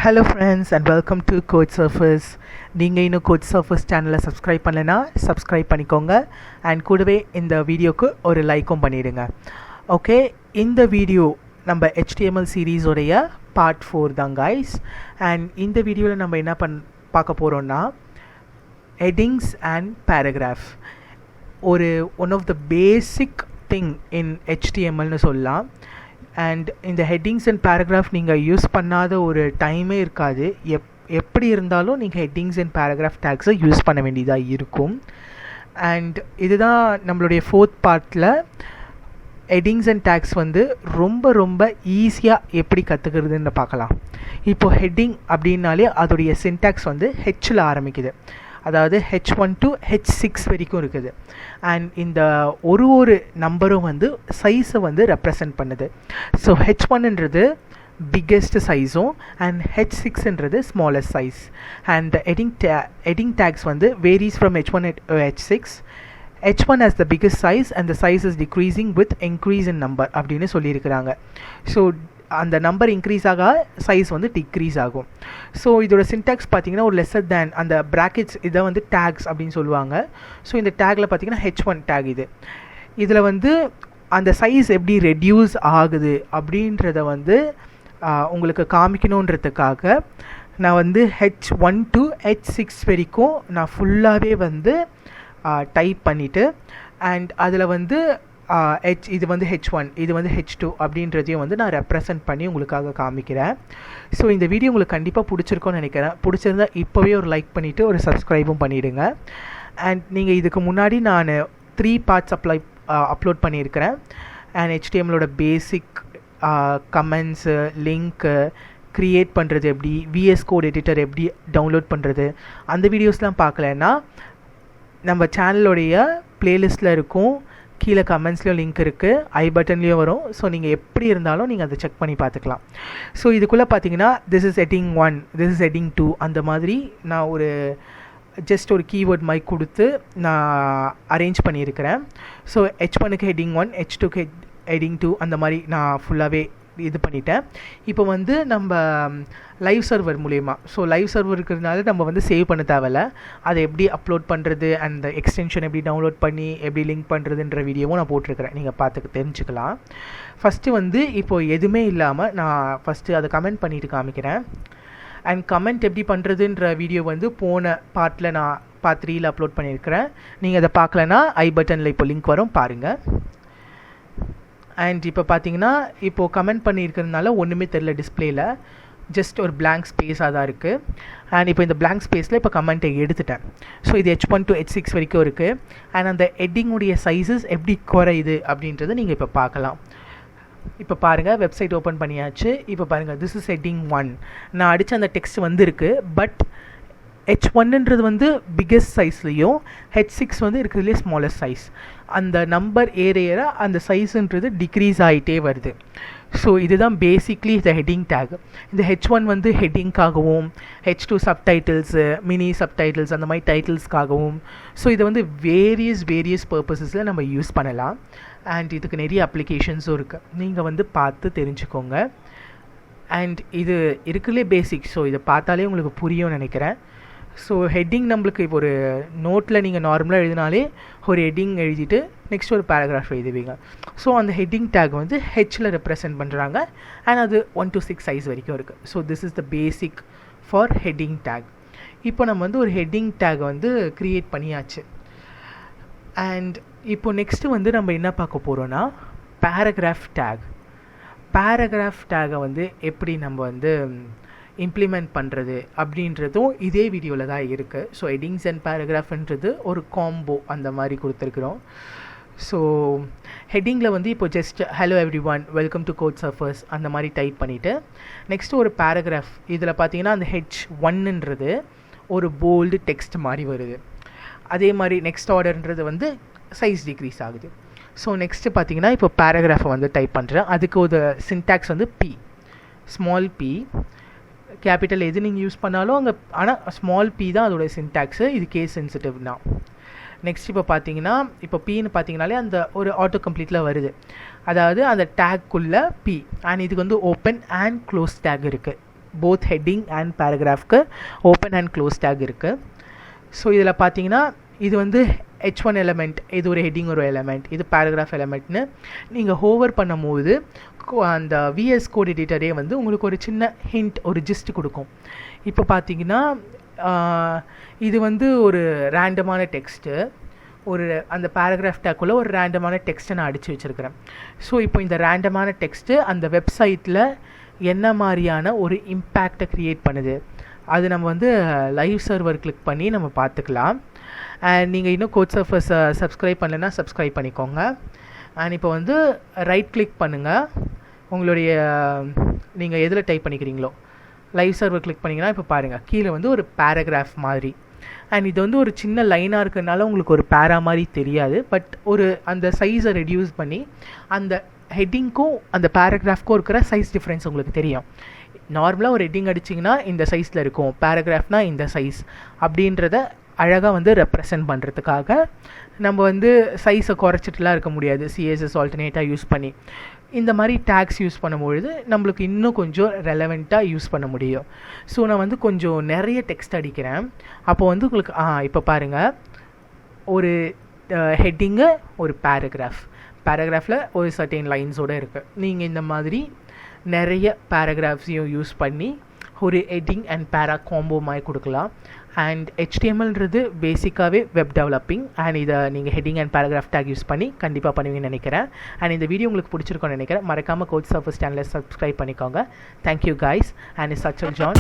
Hello friends and welcome to Code Surfers. நீங்கள் இன்னும் Code Surfers சேனலை சப்ஸ்கிரைப் பண்ணலைன்னா சப்ஸ்கிரைப் பண்ணிக்கோங்க அண்ட் கூடவே இந்த வீடியோக்கு ஒரு லைக்கும் பண்ணிடுங்க. ஓகே, இந்த வீடியோ நம்ம HTML சீரீஸோடைய பார்ட் 4 தான் guys. அண்ட் இந்த வீடியோவில் நம்ம என்ன பார்க்க போகிறோன்னா headings and paragraph. One of the basic thing in HTMLனு சொல்லலாம். அண்ட் இந்த ஹெட்டிங்ஸ் அண்ட் பேராகிராஃப் நீங்கள் யூஸ் பண்ணாத ஒரு டைமே இருக்காது. எப்படி இருந்தாலும் நீங்கள் ஹெட்டிங்ஸ் அண்ட் பேராகிராஃப் டேக்ஸை யூஸ் பண்ண வேண்டியதாக இருக்கும். அண்ட் இதுதான் நம்மளுடைய 4th பார்ட்டில் ஹெட்டிங்ஸ் அண்ட் டேக்ஸ் ரொம்ப ஈஸியாக எப்படி கற்றுக்கிறதுன்னு பார்க்கலாம். இப்போது ஹெட்டிங் அப்படின்னாலே அதோடைய சின்டாக்ஸ் ஹெச்சில் ஆரம்பிக்குது. அதாவது H1 to H6 வரைக்கும் இருக்குது. அண்ட் இந்த ஒரு நம்பரும் சைஸை ரெப்ரசன்ட் பண்ணுது. ஸோ H1ன்றது பிக்கெஸ்ட் சைஸும் அண்ட் H6ன்றது smallest size. And heading tags varies from H1 to H6. H1 has the biggest size and the size is decreasing with increase in number அப்படின்னு சொல்லியிருக்கிறாங்க. ஸோ அந்த நம்பர் இன்க்ரீஸ் ஆக size degrees ஆகும். So இதோட syntax பார்த்தீங்கன்னா ஒரு lesser தேன் அந்த brackets இதை டேக்ஸ் அப்படின்னு சொல்லுவாங்க. ஸோ இந்த டேக்கில் பார்த்தீங்கன்னா H1 டேக் இதில் அந்த சைஸ் எப்படி ரெடியூஸ் ஆகுது அப்படின்றத உங்களுக்கு காமிக்கணுன்றதுக்காக நான் H1 to H6 வரைக்கும் நான் ஃபுல்லாகவே டைப் பண்ணிவிட்டு அண்ட் அதில் இது H1 இது H2 அப்படின்றதையும் நான் ரெப்ரசன்ட் பண்ணி உங்களுக்காக காமிக்கிறேன். ஸோ இந்த வீடியோ உங்களுக்கு கண்டிப்பாக பிடிச்சிருக்கோன்னு நினைக்கிறேன். பிடிச்சிருந்தா இப்போவே ஒரு லைக் பண்ணிவிட்டு ஒரு சப்ஸ்கிரைபும் பண்ணிவிடுங்க. அண்ட் நீங்கள் இதுக்கு முன்னாடி நான் 3 பார்ட்ஸ் அப்லோட் பண்ணியிருக்கிறேன். அண்ட் HTMLோட பேசிக் கமெண்ட்ஸு, லிங்க்கு, க்ரியேட் பண்ணுறது எப்படி, VS கோட் எடிட்டர் எப்படி டவுன்லோட் பண்ணுறது, அந்த வீடியோஸ்லாம் பார்க்கலன்னா நம்ம சேனலோடைய ப்ளேலிஸ்ட்டில் இருக்கும். கீழே கமெண்ட்ஸ்லேயும் லிங்க் இருக்குது, ஐ பட்டன்லேயும் வரும். ஸோ நீங்கள் எப்படி இருந்தாலும் நீங்கள் அதை செக் பண்ணி பார்த்துக்கலாம். ஸோ இதுக்குள்ளே பார்த்தீங்கன்னா this is heading 1, this is heading 2 அந்த மாதிரி நான் ஜஸ்ட் ஒரு கீவேர்ட் மைக் கொடுத்து நான் அரேஞ்ச் பண்ணியிருக்கிறேன். ஸோ H1க்கு ஹெட்டிங் 1, H2க்கு ஹெட்டிங் 2 அந்த மாதிரி நான் ஃபுல்லாகவே இது பண்ணிட்டேன். இப்போ நம்ம லைவ் சர்வர் மூலயமா, ஸோ லைவ் சர்வர் இருக்கிறதுனால நம்ம சேவ் பண்ண தேவையில்ல. அதை எப்படி அப்லோட் பண்ணுறது அண்ட் எக்ஸ்டென்ஷன் எப்படி டவுன்லோட் பண்ணி எப்படி லிங்க் பண்ணுறதுன்ற வீடியோவும் நான் போட்டிருக்கிறேன், நீங்கள் பார்த்து தெரிஞ்சுக்கலாம். ஃபஸ்ட்டு இப்போது எதுவுமே இல்லாமல் நான் ஃபஸ்ட்டு அதை கமெண்ட் பண்ணிவிட்டு காமிக்கிறேன். அண்ட் கமெண்ட் எப்படி பண்ணுறதுன்ற வீடியோ போன பார்ட்டில் நான் பார்ட் 3ல் அப்லோட் பண்ணியிருக்கிறேன். நீங்கள் அதை பார்க்கலன்னா ஐ பட்டனில் இப்போ லிங்க் வரும், பாருங்கள். அண்ட் இப்போ பார்த்தீங்கன்னா இப்போது கமெண்ட் பண்ணியிருக்கிறதுனால ஒன்றுமே தெரியல டிஸ்பிளேயில், ஜஸ்ட் ஒரு blank ஸ்பேஸாக தான் இருக்குது. அண்ட் இப்போ இந்த blank ஸ்பேஸில் இப்போ கமெண்ட்டை எடுத்துட்டேன். ஸோ இது H1 to H6 வரைக்கும் இருக்குது. அண்ட் அந்த ஹெட்டிங்குடைய சைஸஸ் எப்படி குறையுது அப்படின்றத நீங்கள் இப்போ பார்க்கலாம். இப்போ பாருங்கள், வெப்சைட் ஓப்பன் பண்ணியாச்சு. இப்போ பாருங்கள், திஸ் இஸ் ஹெட்டிங் 1. நான் அடித்த அந்த டெக்ஸ்ட் இருக்குது. பட் H1ன்றது பிக்கெஸ்ட் சைஸ்லேயும் H6 இருக்கிறதுலே ஸ்மாலஸ்ட் சைஸ். அந்த நம்பர் ஏற அந்த சைஸுன்றது டிக்ரீஸ் ஆகிட்டே வருது. ஸோ இதுதான் பேசிக்லி இந்த ஹெட்டிங் டேக். இந்த H1 ஹெட்டிங்காகவும், H2 சப்டைட்டில்ஸு, மினி சப்டைட்டில்ஸ் அந்த மாதிரி டைட்டில்ஸ்க்காகவும். ஸோ இதை வேரியஸ் பர்பஸஸில் நம்ம யூஸ் பண்ணலாம். அண்ட் இதுக்கு நிறைய அப்ளிகேஷன்ஸும் இருக்குது, நீங்கள் பார்த்து தெரிஞ்சுக்கோங்க. அண்ட் இது இருக்குல்லே பேசிக். ஸோ இதை பார்த்தாலே உங்களுக்கு புரியும்னு நினைக்கிறேன். ஸோ ஹெட்டிங் நம்மளுக்கு இப்போ ஒரு நோட்டில் நீங்கள் நார்மலாக எழுதினாலே ஒரு ஹெட்டிங் எழுதிட்டு நெக்ஸ்ட் ஒரு பேராகிராஃப் எழுதுவீங்க. ஸோ அந்த ஹெட்டிங் டேக் ஹெச்சில் ரெப்ரசன்ட் பண்ணுறாங்க. அண்ட் அது 1 to 6 சைஸ் வரைக்கும் இருக்குது. So this is the basic for heading take. இப்போ நம்ம ஒரு ஹெட்டிங் டேக் க்ரியேட் பண்ணியாச்சு. அண்ட் இப்போ நெக்ஸ்ட்டு நம்ம என்ன பார்க்க போகிறோன்னா பேராகிராஃப் டேக். பேராகிராஃப் டேகை எப்படி நம்ம இம்ப்ளிமெண்ட் பண்ணுறது அப்படின்றதும் இதே வீடியோவில் தான் இருக்குது. ஸோ ஹெட்டிங்ஸ் அண்ட் பேராகிராஃப்ன்றது ஒரு காம்போ அந்த மாதிரி கொடுத்துருக்குறோம். ஸோ ஹெட்டிங்கில் இப்போ just hello everyone, welcome to Code Surfers அந்த மாதிரி டைப் பண்ணிவிட்டு நெக்ஸ்ட்டு ஒரு பேராகிராஃப். இதில் பார்த்தீங்கன்னா அந்த H1ன்றது ஒரு போல்டு டெக்ஸ்ட் மாதிரி வருது. அதே மாதிரி நெக்ஸ்ட் ஆர்டர்ன்றது சைஸ் டிக்ரீஸ் ஆகுது. ஸோ நெக்ஸ்ட்டு பார்த்தீங்கன்னா இப்போ பேராகிராஃபை டைப் பண்ணுறேன். அதுக்கு ஒரு syntax P, small p, capital எது நீங்கள் யூஸ் பண்ணாலும் அங்கே, ஆனால் ஸ்மால் p தான் அதோடய சின்டாக்ஸு. இது கேஸ் சென்சிட்டிவ்னா. நெக்ஸ்ட் இப்போ பார்த்தீங்கன்னா இப்போ Pன்னு பார்த்தீங்கனாலே அந்த ஒரு ஆட்டோ கம்ப்ளீட்டில் வருது. அதாவது அந்த டேக்குள்ளே P அண்ட் இதுக்கு ஓப்பன் அண்ட் க்ளோஸ் டேக் இருக்குது. போத் ஹெட்டிங் அண்ட் பேராகிராஃப்க்கு ஓப்பன் அண்ட் க்ளோஸ் டேக் இருக்குது. ஸோ இதில் பார்த்தீங்கன்னா இது வந்து H1 எலமெண்ட், இது ஒரு ஹெட்டிங் ஒரு எலமெண்ட், இது பேராகிராஃப் எலமெண்ட்னு நீங்கள் ஹோவர் பண்ணும்போது அந்த VS கோட் எடிட்டரே வந்து உங்களுக்கு ஒரு சின்ன ஹிண்ட், ஒரு ஜிஸ்ட் கொடுக்கும். இப்போ பார்த்தீங்கன்னா இது வந்து ஒரு ரேண்டமான டெக்ஸ்ட்டு, ஒரு அந்த பேராகிராஃப் டேக்குள்ளே ஒரு ரேண்டமான டெக்ஸ்ட்டை நான் அடித்து வச்சுருக்கிறேன். ஸோ இப்போ இந்த ரேண்டமான டெக்ஸ்ட்டு அந்த வெப்சைட்டில் என்ன மாதிரியான ஒரு இம்பேக்டை க்ரியேட் பண்ணுது, அது நம்ம வந்து லைவ் சர்வர் கிளிக் பண்ணி நம்ம பார்த்துக்கலாம். அண்ட் நீங்கள் இன்னும் கோட் சர்ஃபர்ஸை சப்ஸ்கிரைப் பண்ணலைன்னா சப்ஸ்கிரைப் பண்ணிக்கோங்க. அண்ட் இப்போ வந்து ரைட் கிளிக் பண்ணுங்கள், உங்களுடைய நீங்கள் எதில் டைப் பண்ணிக்கிறீங்களோ லைவ் சர்வர் கிளிக் பண்ணிங்கன்னா இப்போ பாருங்கள் கீழே வந்து ஒரு பேராகிராஃப் மாதிரி. அண்ட் இது வந்து ஒரு சின்ன லைனாக இருக்கிறதுனால உங்களுக்கு ஒரு பேரா மாதிரி தெரியாது. பட் ஒரு அந்த சைஸை ரெடியூஸ் பண்ணி அந்த ஹெட்டிங்க்கும் அந்த பேராகிராஃப்க்கும் இருக்கிற சைஸ் டிஃப்ரென்ஸ் உங்களுக்கு தெரியும். நார்மலாக ஒரு ஹெட்டிங் அடிச்சிங்கன்னா இந்த சைஸில் இருக்கும், பேராகிராஃப்னால் இந்த சைஸ் அப்படின்றத அழகாக வந்து ரெப்ரசன்ட் பண்ணுறதுக்காக நம்ம வந்து சைஸை குறைச்சிட்டுலாம் இருக்க முடியாது. CSS ஆல்டர்னேட்டாக யூஸ் பண்ணி இந்த மாதிரி டேக்ஸ் யூஸ் பண்ணும்பொழுது நம்மளுக்கு இன்னும் கொஞ்சம் ரெலவெண்ட்டாக யூஸ் பண்ண முடியும். ஸோ நான் வந்து கொஞ்சம் நிறைய டெக்ஸ்ட் அடிக்கிறேன். அப்போ வந்து உங்களுக்கு இப்போ பாருங்கள், ஒரு ஹெட்டிங்கு, ஒரு பேராகிராஃபில் ஒரு சர்டைன் லைன்ஸோடு இருக்குது. நீங்கள் இந்த மாதிரி நிறைய பேராகிராஃப்ஸையும் யூஸ் பண்ணி ஒரு ஹெட்டிங் அண்ட் பேரா காம்போ மாதிரி கொடுக்கலாம். அண்ட் HTMLன்றது பேசிக்காகவே வெப் டெவலப்பிங். அண்ட் இதை நீங்கள் heading and paragraph take use பண்ணி கண்டிப்பாக பண்ணுவீங்கன்னு நினைக்கிறேன். அண்ட் இந்த வீடியோ உங்களுக்கு பிடிச்சிருக்கோன்னு நினைக்கிறேன். மறக்காமல் கோட் சர்ஃபர்ஸ் சேனலை சப்ஸ்கிரைப் பண்ணிக்கோங்க. Thank you guys, and it's Sachal John.